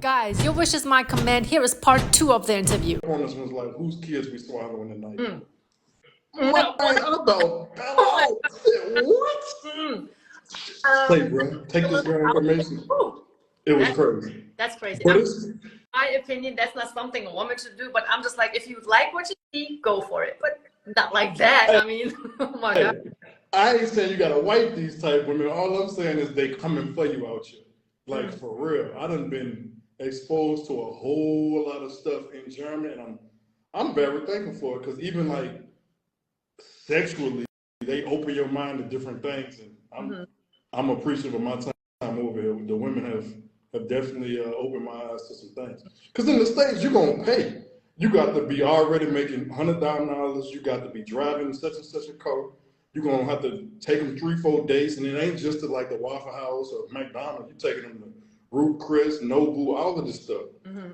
Guys, your wish is my command. Here is part 2 of the interview. One was like, whose kids we swallowing tonight? No. I about fell out. I said, what? Say, bro, take this girl information. It was crazy. That's crazy. But it's, my opinion, that's not something a woman should do, but I'm just like, if you like what you see, go for it. But not like that. I mean, oh my God. I ain't saying you gotta wipe these type women. All I'm saying is they coming for you out here. Like, for real. I done been exposed to a whole lot of stuff in Germany, and I'm very thankful for it, because even like sexually, they open your mind to different things, and I'm appreciative of my time over here. The women have definitely opened my eyes to some things. Because in the States, you're gonna pay. You got to be already making $100,000. You got to be driving such and such a car. You're gonna have to take them 3-4 dates, and it ain't just to like the Waffle House or McDonald's. You're taking them to Ruth Chris, Nobu, all of this stuff.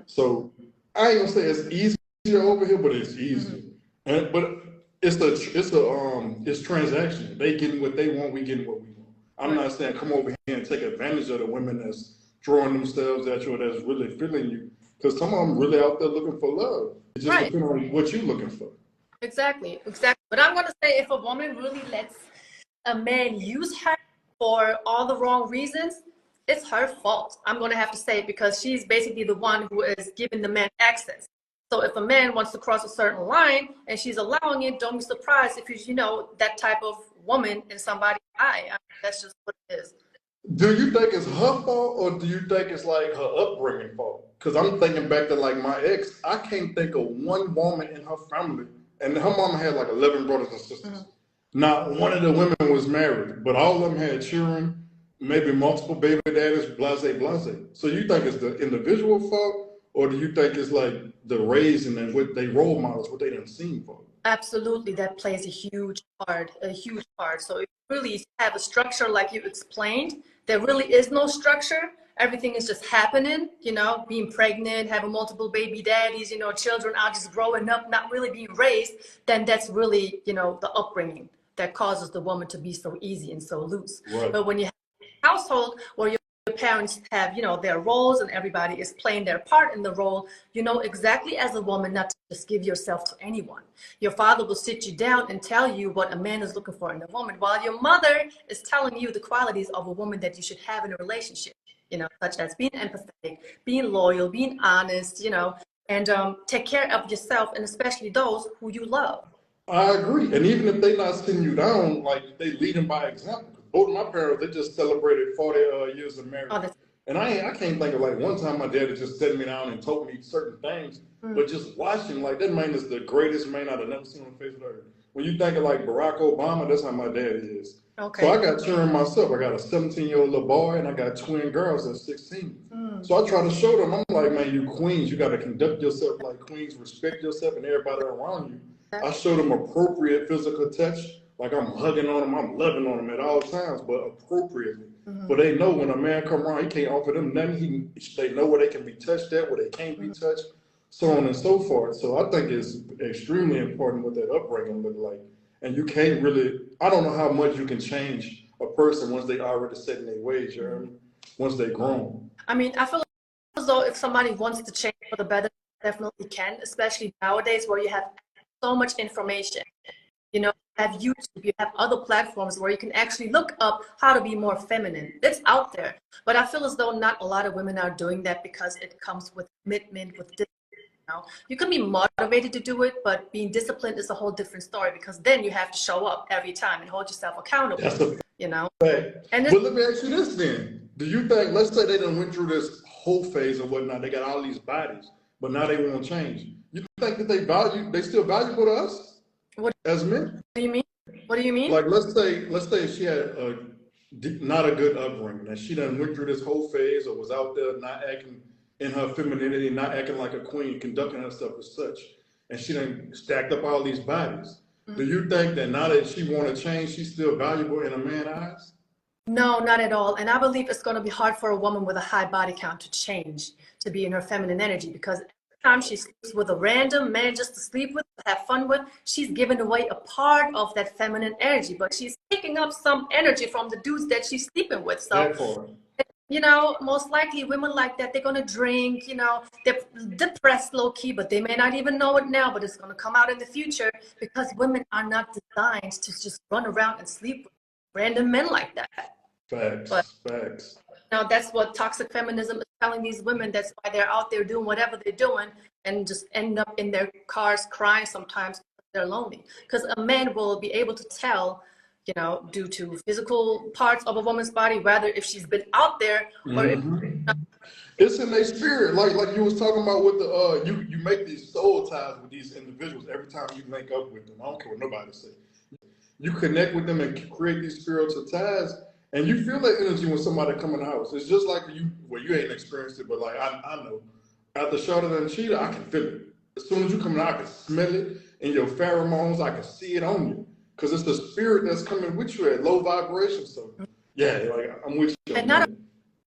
So I ain't gonna say it's easier over here, but it's easier. But it's transactional. They getting what they want, we getting what we want. I'm not saying come over here and take advantage of the women that's throwing themselves at you or that's really feeling you, because some of them really out there looking for love. It just depends on what you're looking for. Exactly. But I'm gonna say, if a woman really lets a man use her for all the wrong reasons, it's her fault. I'm gonna have to say it, because she's basically the one who is giving the man access. So if a man wants to cross a certain line and she's allowing it, don't be surprised if you know that type of woman in somebody's eye. I mean, that's just what it is. Do you think it's her fault, or do you think it's like her upbringing fault? Because I'm thinking back to like my ex. I can't think of one woman in her family, and her mama had like 11 brothers and sisters. Not one of the women was married, but all of them had children, maybe multiple baby daddies, blase, blase. So you think it's the individual fault, or do you think it's like the raising and what they role models, what they done seen for? Absolutely, that plays a huge part. So if you really have a structure like you explained, there really is no structure. Everything is just happening, you know, being pregnant, having multiple baby daddies, you know, children are just growing up, not really being raised, then that's really, you know, the upbringing that causes the woman to be so easy and so loose. Right. But when you have a household where your parents have, you know, their roles and everybody is playing their part in the role, you know exactly as a woman not to just give yourself to anyone. Your father will sit you down and tell you what a man is looking for in a woman, while your mother is telling you the qualities of a woman that you should have in a relationship, you know, such as being empathetic, being loyal, being honest, you know, and take care of yourself, and especially those who you love. I agree. And even if they're not sitting you down, like they leading by example. Both of my parents, they just celebrated 40 years of marriage. And I can't think of like one time my dad just sat me down and told me certain things, but just watching, like, that man is the greatest man I've never seen on the face of the earth. When you think of like Barack Obama, that's how my dad is. Okay. So I got children myself. I got a 17-year-old little boy, and I got twin girls at 16. So I try to show them, I'm like, man, you queens, you got to conduct yourself like queens, respect yourself and everybody around you. I show them appropriate physical touch. Like, I'm hugging on them, I'm loving on them at all times, but appropriately. But they know when a man come around, he can't offer them nothing. They know where they can be touched at, where they can't be touched, so on and so forth. So I think it's extremely important what that upbringing look like. And you can't really, I don't know how much you can change a person once they already set in their ways, you know, once they grown. I mean, I feel as though if somebody wants to change for the better, definitely can, especially nowadays where you have so much information. You know, you have YouTube, you have other platforms where you can actually look up how to be more feminine. It's out there. But I feel as though not a lot of women are doing that, because it comes with commitment, with discipline. You know? You can be motivated to do it, but being disciplined is a whole different story, because then you have to show up every time and hold yourself accountable. That's a you know. fact. But let me ask you this then. Do you think, let's say they done went through this whole phase or whatnot, they got all these bodies, but now they want to change. You think that they still valuable to us? What as men? do you mean? What do you mean? Like, let's say she had not a good upbringing, and she done went through this whole phase, or was out there not acting in her femininity, not acting like a queen, conducting herself as such, and she done stacked up all these bodies. Do you think that now that she want to change, she's still valuable in a man's eyes? No, not at all. And I believe it's going to be hard for a woman with a high body count to change, to be in her feminine energy, because time she sleeps with a random man just to sleep with, have fun with, she's giving away a part of that feminine energy, but she's picking up some energy from the dudes that she's sleeping with. So you know, most likely women like that, they're going to drink, you know, they're depressed low key, but they may not even know it now, but it's going to come out in the future because women are not designed to just run around and sleep with random men like that. But Facts. now that's what toxic feminism is telling these women. That's why they're out there doing whatever they're doing and just end up in their cars crying sometimes because they're lonely. Because a man will be able to tell, you know, due to physical parts of a woman's body, whether if she's been out there or if, It's in their spirit, like you was talking about with the you make these soul ties with these individuals every time you link up with them. I don't care what nobody say. You connect with them and create these spiritual ties, and you feel that energy when somebody come in the house. It's just like you, well, you ain't experienced it, but like I know, after Charlotte and Cheetah, I can feel it. As soon as you come in, I can smell it in your pheromones. I can see it on you because it's the spirit that's coming with you at low vibration. So yeah, like I'm with you. and not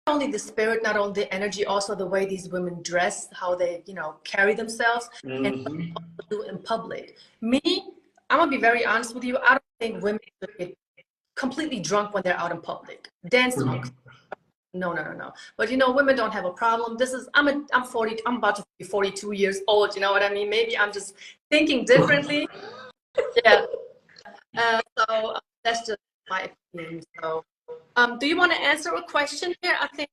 only the spirit, not only the energy, also the way these women dress, how they, you know, carry themselves, and what they also do in public. Me, I'm gonna be very honest with you. I don't think women should get completely drunk when they're out in public. Dance drunk. No. But you know, women don't have a problem. This is I'm 40. I'm about to be 42 years old. You know what I mean? Maybe I'm just thinking differently. Yeah. So that's just my opinion. So, do you want to answer a question here? I think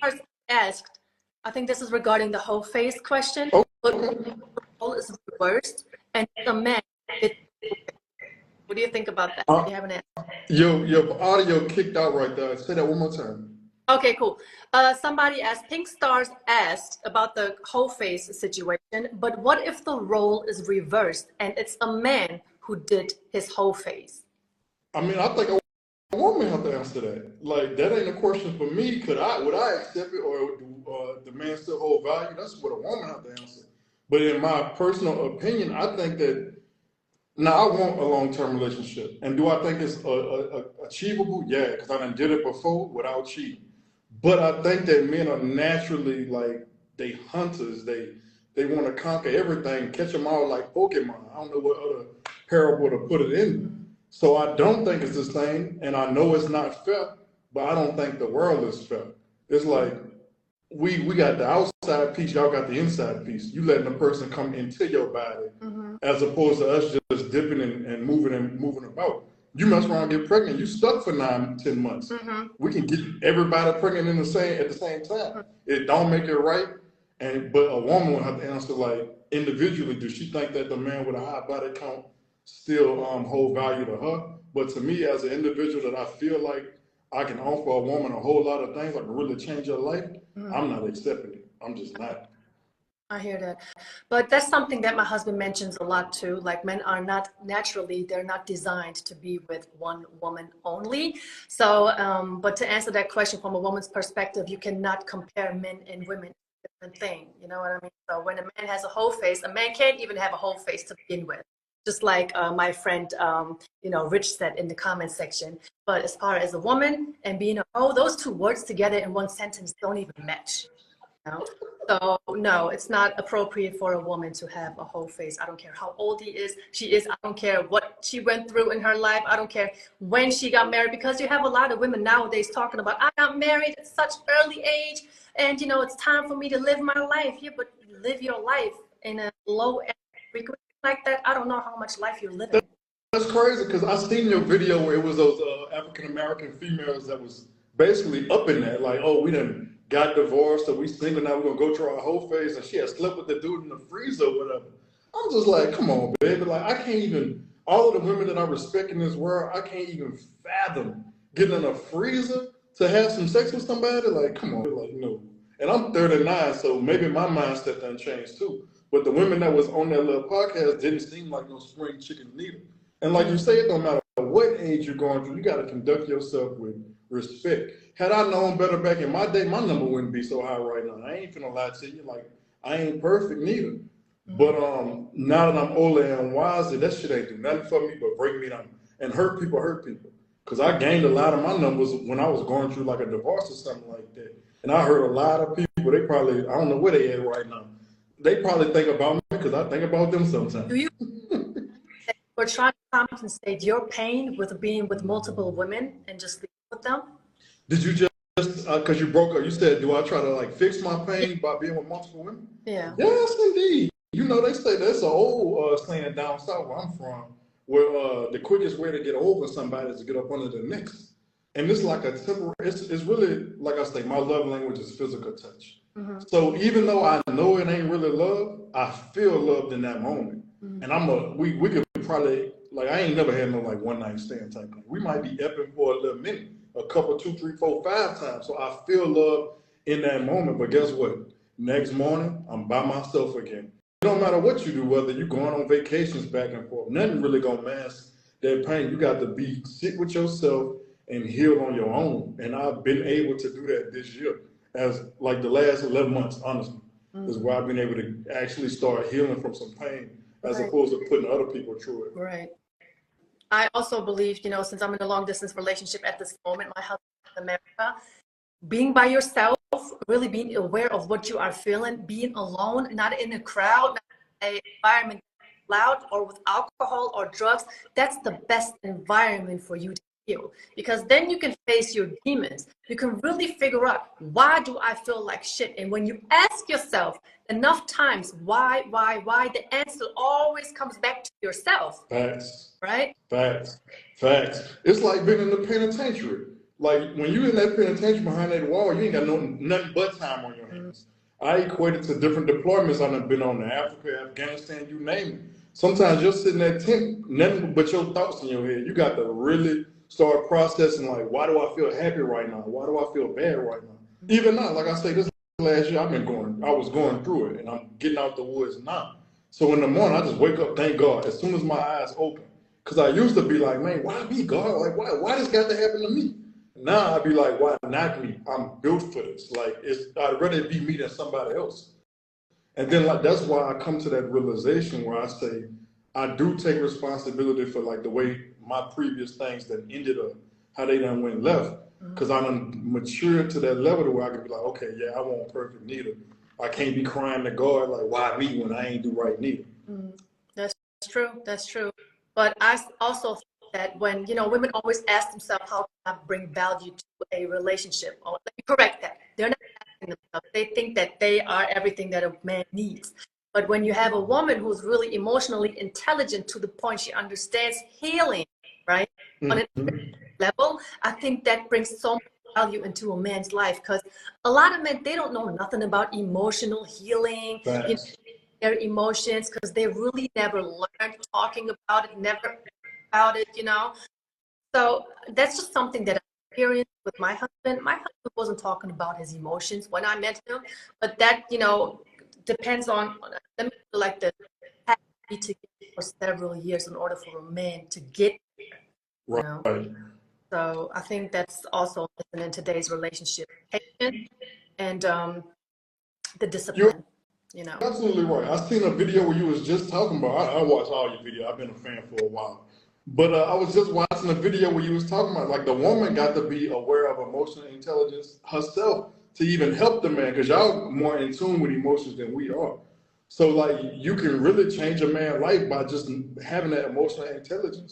first asked. I think this is regarding the whole face question. But the role is reversed, and the man. What do you think about that? You have an answer. Your audio kicked out right there. Say that one more time. Okay, cool. Somebody asked, Pink Stars asked about the whole face situation, but what if the role is reversed and it's a man who did his whole face? I mean, I think a woman have to answer that. Like that ain't a question for me. Would I accept it, or do the man still hold value? That's what a woman have to answer. But in my personal opinion, I think that now I want a long-term relationship. And do I think it's achievable? Yeah, because I done did it before without cheating. But I think that men are naturally like they hunters. They want to conquer everything, catch them all like Pokemon. I don't know what other parable to put it in. So I don't think it's the same, and I know it's not fair, but I don't think the world is fair. It's like we got the outside piece, y'all got the inside piece. You letting the person come into your body, as opposed to us just dipping and moving about. You mess around and get pregnant, you stuck for 9-10 months. We can get everybody pregnant at the same time. It don't make it right. But a woman will have to answer like individually, does she think that the man with a high body count still hold value to her? But to me, as an individual, that I feel like I can offer a woman a whole lot of things, I can really change her life. I'm not accepting it. I'm just not. I hear that. But that's something that my husband mentions a lot too. Like men are not naturally, they're not designed to be with one woman only. So, but to answer that question from a woman's perspective, you cannot compare men and women. Different thing. You know what I mean? So when a man has a whole face, a man can't even have a whole face to begin with. Just like my friend, you know, Rich said in the comment section. But as far as a woman and being a hoe, those two words together in one sentence don't even match. You know? So no, it's not appropriate for a woman to have a whole face. I don't care how old she is. I don't care what she went through in her life. I don't care when she got married, because you have a lot of women nowadays talking about, I got married at such early age, and you know, it's time for me to live my life. Yeah, but live your life in a low frequency like that. I don't know how much life you're living. That's crazy, because I seen your video where it was those African-American females that was basically up in that, like, oh, we done got divorced, so we single now, we're gonna go through our whole phase, and she had slept with the dude in the freezer or whatever. I'm just like, come on, baby. Like, I can't even, all of the women that I respect in this world, I can't even fathom getting in a freezer to have some sex with somebody. Like, come on, like, no. And I'm 39, so maybe my mindset done changed too. But the women that was on that little podcast didn't seem like no spring chicken neither. And like you say, it don't matter what age you're going through, you got to conduct yourself with respect. Had I known better back in my day, my number wouldn't be so high right now. I ain't finna lie to you. Like, I ain't perfect neither. But now that I'm older and wiser, that shit ain't do nothing for me but break me down. And hurt people hurt people. Because I gained a lot of my numbers when I was going through like a divorce or something like that. And I heard a lot of people, they probably, I don't know where they at right now. They probably think about me because I think about them sometimes. Do you or try to compensate your pain with being with multiple women and just sleep with them? Did you just just because you broke up, you said, do I try to like fix my pain by being with multiple women? Yeah. Yes, indeed. You know, they say that's an old saying down south where I'm from, where the quickest way to get over somebody is to get up under the next. And it's like a temporary, it's really, like I say, my love language is physical touch. So even though I know it ain't really love, I feel loved in that moment. And we could probably, like, I ain't never had no like one night stand type thing. We might be epping for a little minute, a couple, 2, 3, 4, 5 times. So I feel love in that moment. But guess what? Next morning, I'm by myself again. It don't matter what you do, whether you're going on vacations back and forth, nothing really gonna mask that pain. You got to sit with yourself and heal on your own. And I've been able to do that this year. As like the last 11 months, honestly, is where I've been able to actually start healing from some pain as opposed to putting other people through it. Right. I also believe, you know, since I'm in a long distance relationship at this moment, my husband in America, being by yourself, really being aware of what you are feeling, being alone, not in a crowd, not in an environment loud or with alcohol or drugs, that's the best environment for you to heal, because then you can face your demons. You can really figure out, why do I feel like shit? And when you ask yourself enough times why, the answer always comes back to yourself. Facts. Right? Facts. It's like being in the penitentiary. Like when you in that penitentiary behind that wall, you ain't got nothing but time on your hands. I equate it to different deployments I've been on, Africa, Afghanistan, you name it. Sometimes you're sitting at tent, nothing but your thoughts in your head. You got to really start processing, like, why do I feel happy right now? Why do I feel bad right now? Even now, like I say, this last year I was going through it, and I'm getting out the woods now. So in the morning, I just wake up, thank God, as soon as my eyes open. Because I used to be like, man, why me, God? Like, why this got to happen to me? Now I'd be like, why not me? I'm built for this. Like, I'd rather be me than somebody else. And then like that's why I come to that realization where I say, I do take responsibility for like the way my previous things that ended up, how they done went left. Because I done matured to that level to where I can be like, okay, yeah, I won't perfect neither. I can't be crying to God like, why me when I ain't do right neither. That's true. But I also think that when, you know, women always ask themselves, how can I bring value to a relationship? Or let me correct that. They're not asking themselves. They think that they are everything that a man needs. But when you have a woman who's really emotionally intelligent to the point she understands healing, right? On a level, I think that brings so much value into a man's life, because a lot of men, they don't know nothing about emotional healing, you know, their emotions, because they really never learned talking about it, never about it, you know. So that's just something that I experienced with my husband. My husband wasn't talking about his emotions when I met him, but that, you know, depends on, let me feel like the together for several years in order for a man to get there, you know? So I think that's also in today's relationship, patience and the discipline, you know. Absolutely right. I seen a video where you was just talking about, I watch all your videos. I've been a fan for a while. But I was just watching a video where you was talking about, like, the woman got to be aware of emotional intelligence herself to even help the man, because y'all more in tune with emotions than we are. So, like, you can really change a man's life by just having that emotional intelligence.